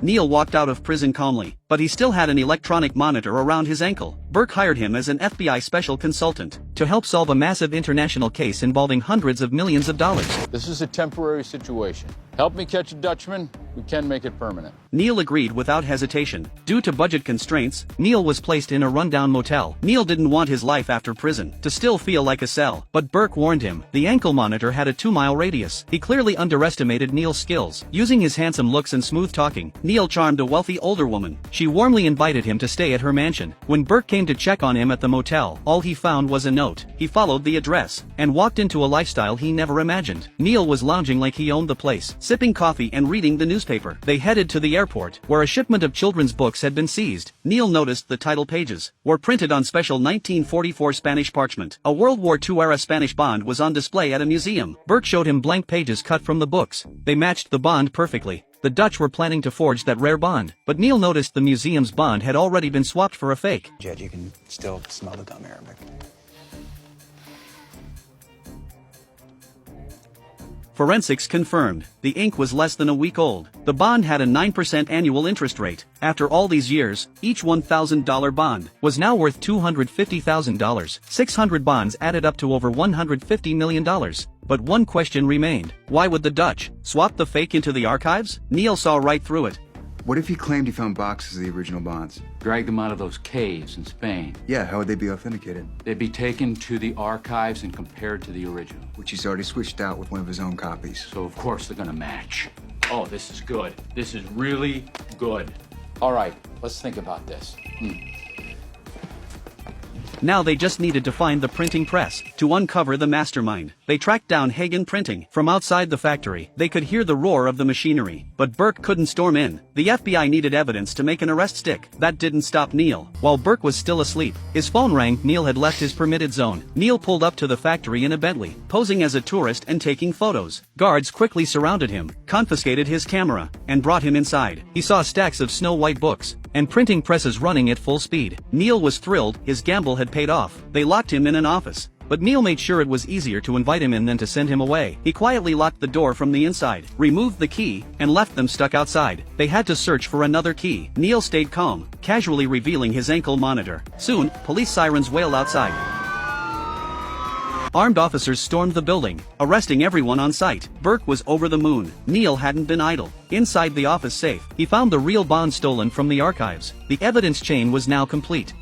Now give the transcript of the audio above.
Neil walked out of prison calmly, but he still had an electronic monitor around his ankle. Burke hired him as an FBI special consultant to help solve a massive international case involving hundreds of millions of dollars. This is a temporary situation. Help me catch a Dutchman, we can make it permanent. Neil agreed without hesitation. Due to budget constraints, Neil was placed in a rundown motel. Neil didn't want his life after prison to still feel like a cell, but Burke warned him. The ankle monitor had a 2-mile radius. He clearly underestimated Neil's skills. Using his handsome looks and smooth talking, Neil charmed a wealthy older woman. She warmly invited him to stay at her mansion. When Burke came to check on him at the motel, all he found was a note. He followed the address and walked into a lifestyle he never imagined. Neil was lounging like he owned the place, sipping coffee and reading the newspaper. They headed to the airport, where a shipment of children's books had been seized. Neil noticed the title pages were printed on special 1944 Spanish parchment. A World War II-era Spanish bond was on display at a museum. Burke showed him blank pages cut from the books. They matched the bond perfectly. The Dutch were planning to forge that rare bond, but Neil noticed the museum's bond had already been swapped for a fake. Jed, you can still smell the gum Arabic. Forensics confirmed, the ink was less than a week old. The bond had a 9% annual interest rate. After all these years, each $1,000 bond was now worth $250,000. 600 bonds added up to over $150 million. But one question remained. Why would the Dutch swap the fake into the archives? Neil saw right through it. What if he claimed he found boxes of the original bonds? Drag them out of those caves in Spain. Yeah, how would they be authenticated? They'd be taken to the archives and compared to the original. Which he's already switched out with one of his own copies. So of course they're gonna match. Oh, this is good. This is really good. All right, let's think about this. Now they just needed to find the printing press to uncover the mastermind. They tracked down Hagen Printing. From outside the factory, they could hear the roar of the machinery, but Burke couldn't storm in. The FBI needed evidence to make an arrest stick. That didn't stop Neil. While Burke was still asleep, his phone rang. Neil had left his permitted zone. Neil pulled up to the factory in a Bentley, posing as a tourist and taking photos. Guards quickly surrounded him, confiscated his camera, and brought him inside. He saw stacks of snow-white books and printing presses running at full speed. Neil was thrilled. His gamble had paid off. They locked him in an office, but Neil made sure it was easier to invite him in than to send him away. He quietly locked the door from the inside, removed the key, and left them stuck outside. They had to search for another key. Neil stayed calm, casually revealing his ankle monitor. Soon, police sirens wailed outside. Armed officers stormed the building, arresting everyone on sight. Burke was over the moon. Neil hadn't been idle. Inside the office safe, he found the real bond stolen from the archives. The evidence chain was now complete.